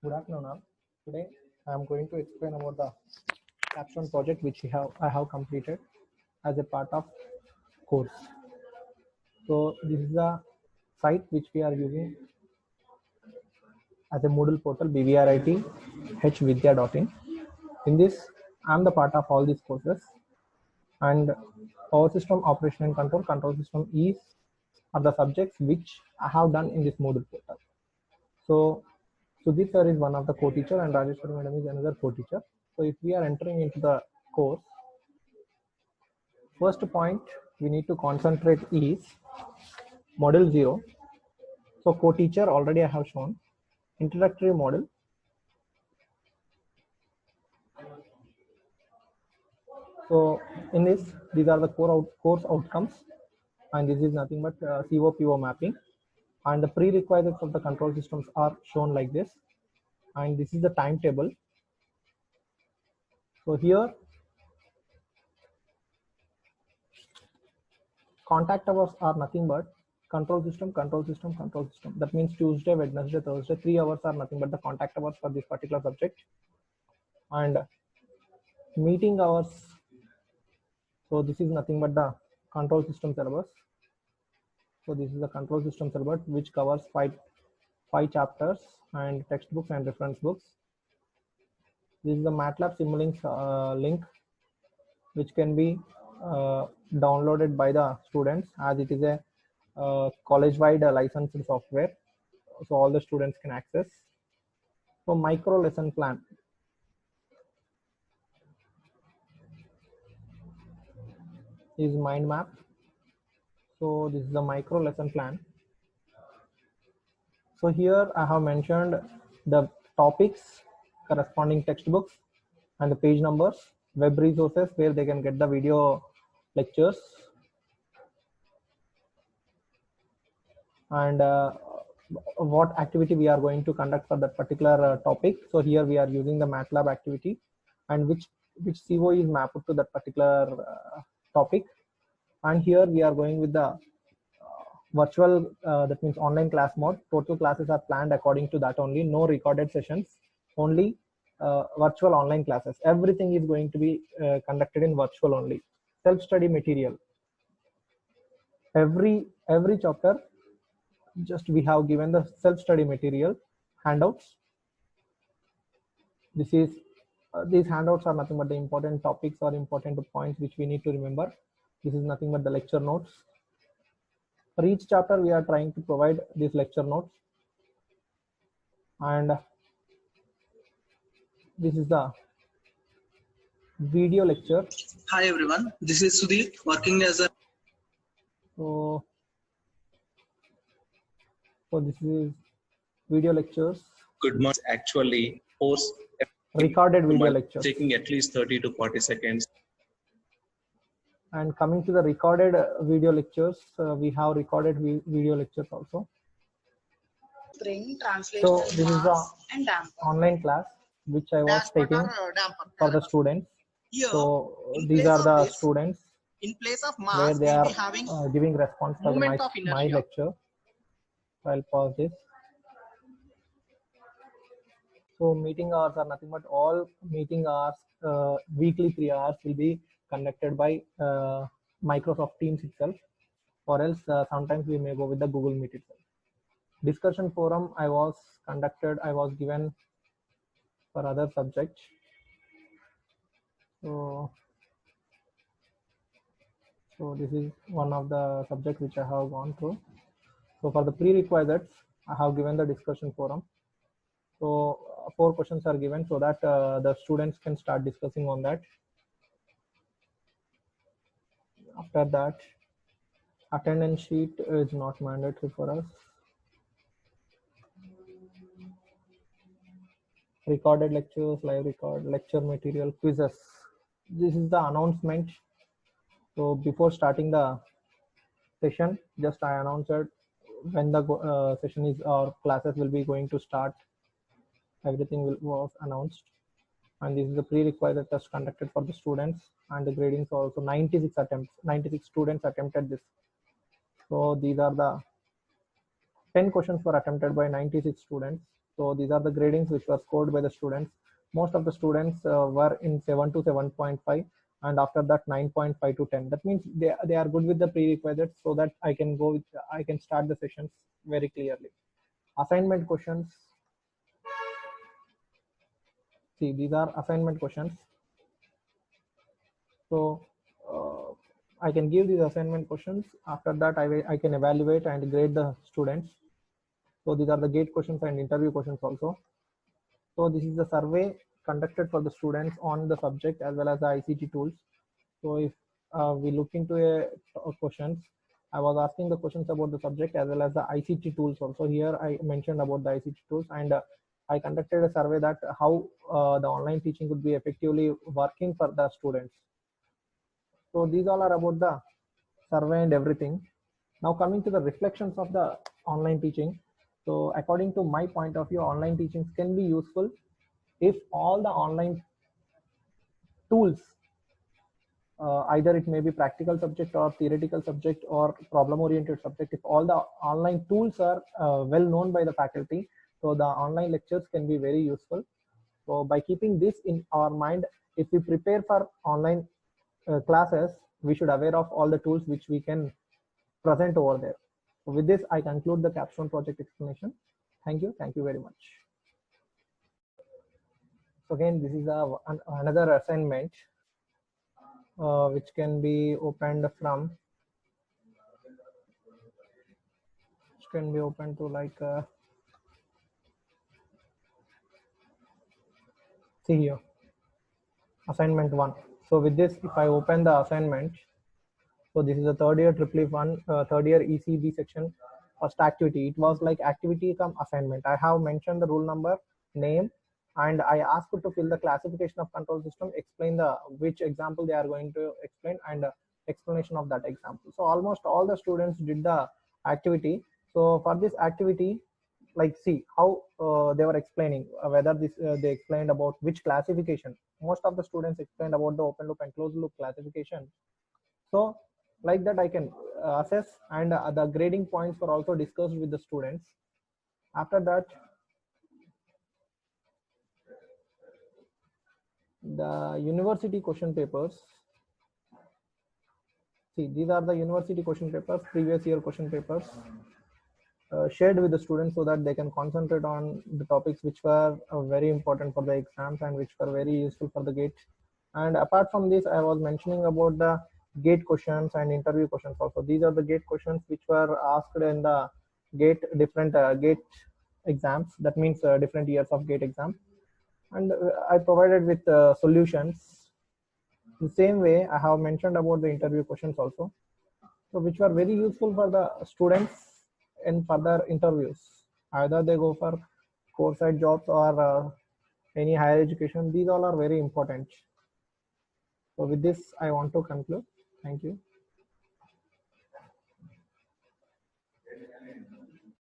Good afternoon, all. Today I am going to explain about the capstone project which I have completed as a part of course. So this is the site which we are using as a Moodle portal, BVRIT hvidya.in. In this, I am the part of all these courses, and power system operation and control system are the subjects which I have done in this Moodle portal. So Sudhir sir is one of the co-teacher and Rajeshwari madam is another co-teacher. So if we are entering into the course, first point we need to concentrate is module 0. So co-teacher already I have shown. Introductory module. So in this, these are the course outcomes, and this is nothing but COPO mapping. And the prerequisites of the control systems are shown like this. And this is the timetable. So here, contact hours are nothing but control system. That means Tuesday, Wednesday, Thursday, 3 hours are nothing but the contact hours for this particular subject. And meeting hours, so this is nothing but the control system syllabus. So this is the control system syllabus which covers five chapters and textbooks and reference books. This is the MATLAB Simulink link which can be downloaded by the students, as it is a college-wide licensed software, so all the students can access. So micro lesson plan. Is mind map. So this is the micro lesson plan. So here I have mentioned the topics, corresponding textbooks, and the page numbers, web resources where they can get the video lectures, and what activity we are going to conduct for that particular topic. So here we are using the MATLAB activity, and which CO is mapped to that particular topic. And here we are going with the virtual, that means online class mode. Total classes are planned according to that only, no recorded sessions, only virtual online classes. Everything is going to be conducted in virtual only. Self-study material. Every chapter, just we have given the self-study material handouts. This is these handouts are nothing but the important topics or important points which we need to remember. This is nothing but the lecture notes. For each chapter, we are trying to provide these lecture notes, and this is the video lecture. Hi everyone, this is Sudhir working as a. So this is video lectures. Good morning. Actually, post recorded video lecture taking at least 30 to 40 seconds. And coming to the recorded video lectures, we have recorded video lectures also. Bring translation so this is the online class which I was taking for the students. Here, so these are the students in place of mass, where they we'll are be having giving response to my lecture. So I'll pause this. So meeting hours are nothing but all meeting hours, weekly 3 hours will be conducted by Microsoft Teams itself, or else sometimes we may go with the Google Meet itself. Discussion forum I was given for other subjects. So this is one of the subjects which I have gone through. So for the prerequisites, I have given the discussion forum. So 4 questions are given so that the students can start discussing on that. After that, attendance sheet is not mandatory for us. Recorded lectures, live record, lecture material, quizzes. This is the announcement. So before starting the session, just I announced when the session is or classes will be going to start. Everything was announced, and this is the prerequisite test conducted for the students, and the gradings also 96 attempts. 96 students attempted this. So these are the 10 questions were attempted by 96 students. So these are the gradings which were scored by the students. Most of the students were in 7 to 7.5, and after that 9.5 to 10. That means they are good with the prerequisites, so that I can start the sessions very clearly. Assignment questions. See, these are assignment questions. So I can give these assignment questions. After that, I can evaluate and grade the students. So these are the gate questions and interview questions also. So this is the survey conducted for the students on the subject as well as the ICT tools. So if we look into questions, I was asking the questions about the subject as well as the ICT tools also. Here I mentioned about the ICT tools, and I conducted a survey that how the online teaching could be effectively working for the students. So these all are about the survey and everything. Now coming to the reflections of the online teaching. So according to my point of view, online teachings can be useful if all the online tools, either it may be practical subject or theoretical subject or problem oriented subject, if all the online tools are well known by the faculty, so the online lectures can be very useful. So by keeping this in our mind, if we prepare for online classes, we should aware of all the tools which we can present over there. So with this, I conclude the capstone project explanation. Thank you. Thank you very much. So again, this is another assignment which can be opened from, which can be opened to like see here, assignment 1. So with this, if I open the assignment, so this is a third year third year ECB section, first activity. It was like activity come assignment. I have mentioned the rule number, name, and I asked to fill the classification of control system, explain the which example they are going to explain, and explanation of that example. So almost all the students did the activity. So for this activity, like see how they were explaining whether this they explained about which classification. Most of the students explained about the open loop and closed loop classification. So like that I can assess, and the grading points were also discussed with the students. After that, the university question papers. See, these are the university question papers, previous year question papers, shared with the students so that they can concentrate on the topics which were very important for the exams and which were very useful for the gate. And apart from this, I was mentioning about the gate questions and interview questions also. These are the gate questions which were asked in the gate, different gate exams. That means different years of gate exam. And I provided with solutions. The same way, I have mentioned about the interview questions also, so which were very useful for the students in further interviews. Either they go for course side jobs or any higher education. These all are very important. So with this, I want to conclude. Thank you.